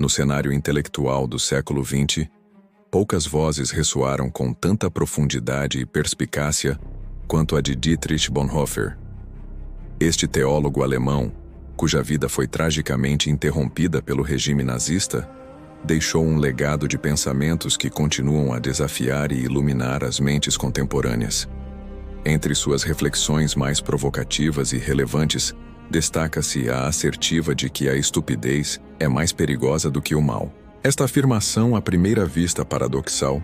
No cenário intelectual do século XX, poucas vozes ressoaram com tanta profundidade e perspicácia quanto a de Dietrich Bonhoeffer. Este teólogo alemão, cuja vida foi tragicamente interrompida pelo regime nazista, deixou um legado de pensamentos que continuam a desafiar e iluminar as mentes contemporâneas. Entre suas reflexões mais provocativas e relevantes, destaca-se a assertiva de que a estupidez é mais perigosa do que o mal. Esta afirmação, à primeira vista paradoxal,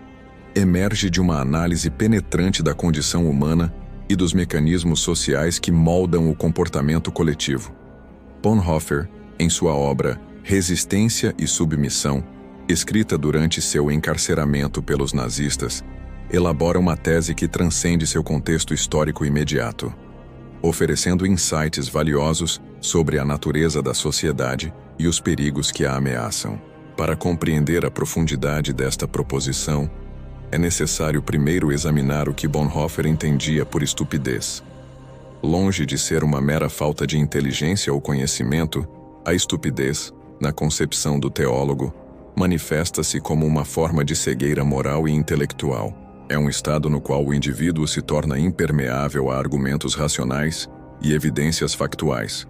emerge de uma análise penetrante da condição humana e dos mecanismos sociais que moldam o comportamento coletivo. Bonhoeffer, em sua obra Resistência e Submissão, escrita durante seu encarceramento pelos nazistas, elabora uma tese que transcende seu contexto histórico imediato, oferecendo insights valiosos sobre a natureza da sociedade e os perigos que a ameaçam. Para compreender a profundidade desta proposição, é necessário primeiro examinar o que Bonhoeffer entendia por estupidez. Longe de ser uma mera falta de inteligência ou conhecimento, a estupidez, na concepção do teólogo, manifesta-se como uma forma de cegueira moral e intelectual. É um estado no qual o indivíduo se torna impermeável a argumentos racionais e evidências factuais,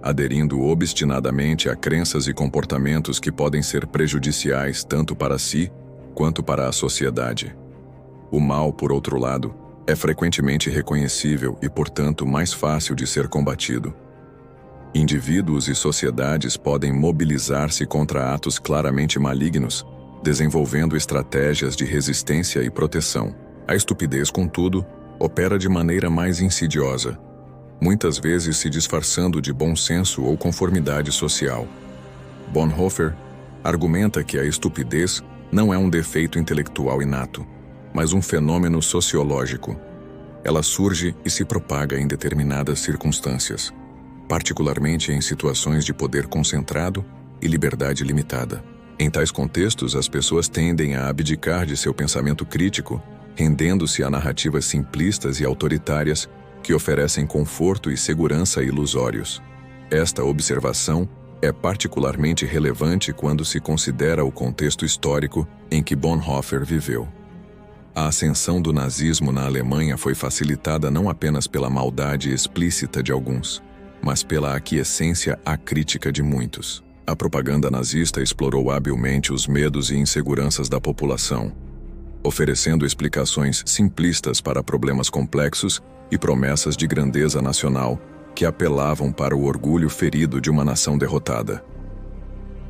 aderindo obstinadamente a crenças e comportamentos que podem ser prejudiciais tanto para si quanto para a sociedade. O mal, por outro lado, é frequentemente reconhecível e, portanto, mais fácil de ser combatido. Indivíduos e sociedades podem mobilizar-se contra atos claramente malignos, desenvolvendo estratégias de resistência e proteção. A estupidez, contudo, opera de maneira mais insidiosa, muitas vezes se disfarçando de bom senso ou conformidade social. Bonhoeffer argumenta que a estupidez não é um defeito intelectual inato, mas um fenômeno sociológico. Ela surge e se propaga em determinadas circunstâncias, particularmente em situações de poder concentrado e liberdade limitada. Em tais contextos, as pessoas tendem a abdicar de seu pensamento crítico, rendendo-se a narrativas simplistas e autoritárias que oferecem conforto e segurança ilusórios. Esta observação é particularmente relevante quando se considera o contexto histórico em que Bonhoeffer viveu. A ascensão do nazismo na Alemanha foi facilitada não apenas pela maldade explícita de alguns, mas pela aquiescência acrítica de muitos. A propaganda nazista explorou habilmente os medos e inseguranças da população, oferecendo explicações simplistas para problemas complexos e promessas de grandeza nacional que apelavam para o orgulho ferido de uma nação derrotada.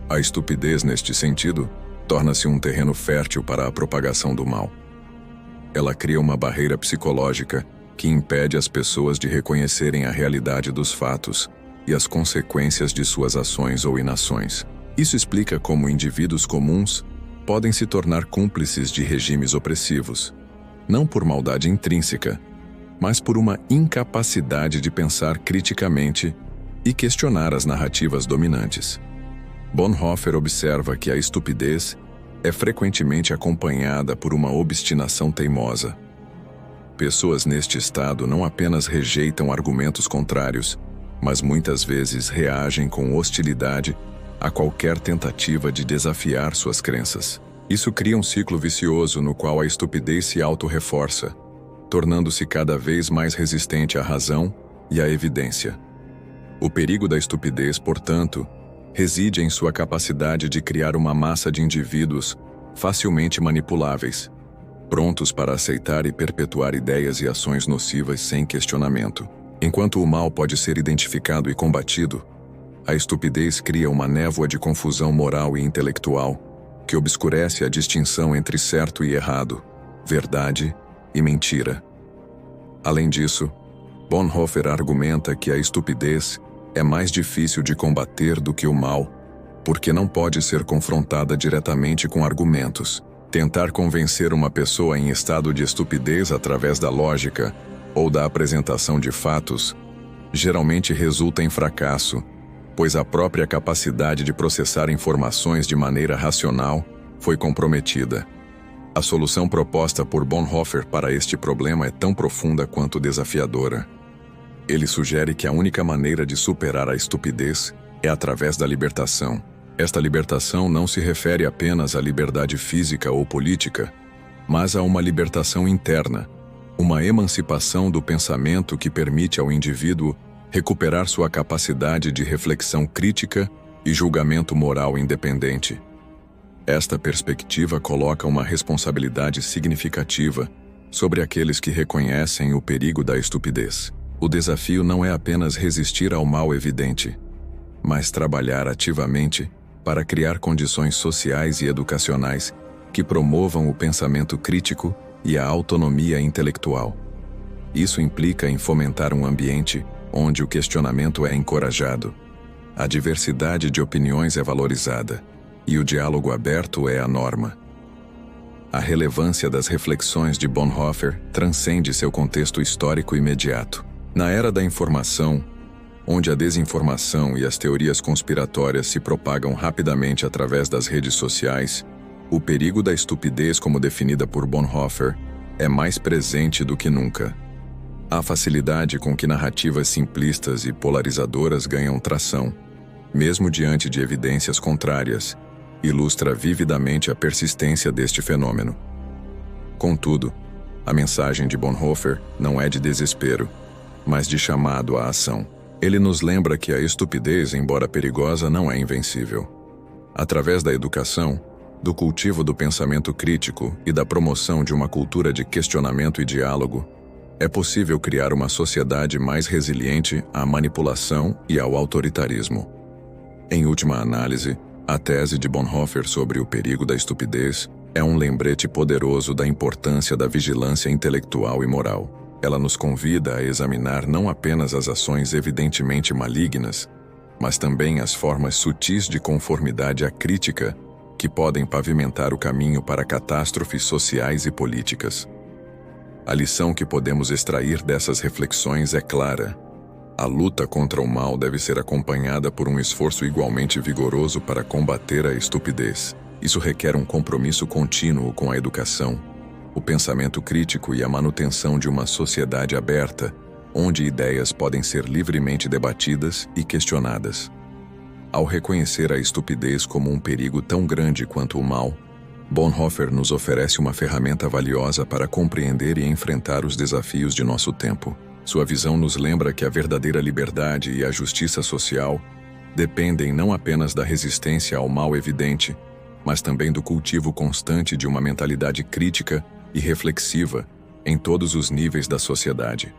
A estupidez, neste sentido, torna-se um terreno fértil para a propagação do mal. Ela cria uma barreira psicológica que impede as pessoas de reconhecerem a realidade dos fatos e as consequências de suas ações ou inações. Isso explica como indivíduos comuns podem se tornar cúmplices de regimes opressivos, não por maldade intrínseca, mas por uma incapacidade de pensar criticamente e questionar as narrativas dominantes. Bonhoeffer observa que a estupidez é frequentemente acompanhada por uma obstinação teimosa. Pessoas neste estado não apenas rejeitam argumentos contrários, mas muitas vezes reagem com hostilidade a qualquer tentativa de desafiar suas crenças. Isso cria um ciclo vicioso no qual a estupidez se auto-reforça, tornando-se cada vez mais resistente à razão e à evidência. O perigo da estupidez, portanto, reside em sua capacidade de criar uma massa de indivíduos facilmente manipuláveis, prontos para aceitar e perpetuar ideias e ações nocivas sem questionamento. Enquanto o mal pode ser identificado e combatido, a estupidez cria uma névoa de confusão moral e intelectual que obscurece a distinção entre certo e errado, verdade e mentira. Além disso, Bonhoeffer argumenta que a estupidez é mais difícil de combater do que o mal, porque não pode ser confrontada diretamente com argumentos. Tentar convencer uma pessoa em estado de estupidez através da lógica ou da apresentação de fatos geralmente resulta em fracasso, pois a própria capacidade de processar informações de maneira racional foi comprometida. A solução proposta por Bonhoeffer para este problema é tão profunda quanto desafiadora. Ele sugere que a única maneira de superar a estupidez é através da libertação, Esta libertação não se refere apenas à liberdade física ou política, mas a uma libertação interna, uma emancipação do pensamento que permite ao indivíduo recuperar sua capacidade de reflexão crítica e julgamento moral independente. Esta perspectiva coloca uma responsabilidade significativa sobre aqueles que reconhecem o perigo da estupidez. O desafio não é apenas resistir ao mal evidente, mas trabalhar ativamente para criar condições sociais e educacionais que promovam o pensamento crítico e a autonomia intelectual. Isso implica em fomentar um ambiente onde o questionamento é encorajado, a diversidade de opiniões é valorizada e o diálogo aberto é a norma. A relevância das reflexões de Bonhoeffer transcende seu contexto histórico imediato. Na era da informação, onde a desinformação e as teorias conspiratórias se propagam rapidamente através das redes sociais, o perigo da estupidez, como definida por Bonhoeffer, é mais presente do que nunca. A facilidade com que narrativas simplistas e polarizadoras ganham tração, mesmo diante de evidências contrárias, ilustra vividamente a persistência deste fenômeno. Contudo, a mensagem de Bonhoeffer não é de desespero, mas de chamado à ação. Ele nos lembra que a estupidez, embora perigosa, não é invencível. Através da educação, do cultivo do pensamento crítico e da promoção de uma cultura de questionamento e diálogo, é possível criar uma sociedade mais resiliente à manipulação e ao autoritarismo. Em última análise, a tese de Bonhoeffer sobre o perigo da estupidez é um lembrete poderoso da importância da vigilância intelectual e moral. Ela nos convida a examinar não apenas as ações evidentemente malignas, mas também as formas sutis de conformidade à crítica que podem pavimentar o caminho para catástrofes sociais e políticas. A lição que podemos extrair dessas reflexões é clara. A luta contra o mal deve ser acompanhada por um esforço igualmente vigoroso para combater a estupidez. Isso requer um compromisso contínuo com a educação, o pensamento crítico e a manutenção de uma sociedade aberta, onde ideias podem ser livremente debatidas e questionadas. Ao reconhecer a estupidez como um perigo tão grande quanto o mal, Bonhoeffer nos oferece uma ferramenta valiosa para compreender e enfrentar os desafios de nosso tempo. Sua visão nos lembra que a verdadeira liberdade e a justiça social dependem não apenas da resistência ao mal evidente, mas também do cultivo constante de uma mentalidade crítica e reflexiva em todos os níveis da sociedade.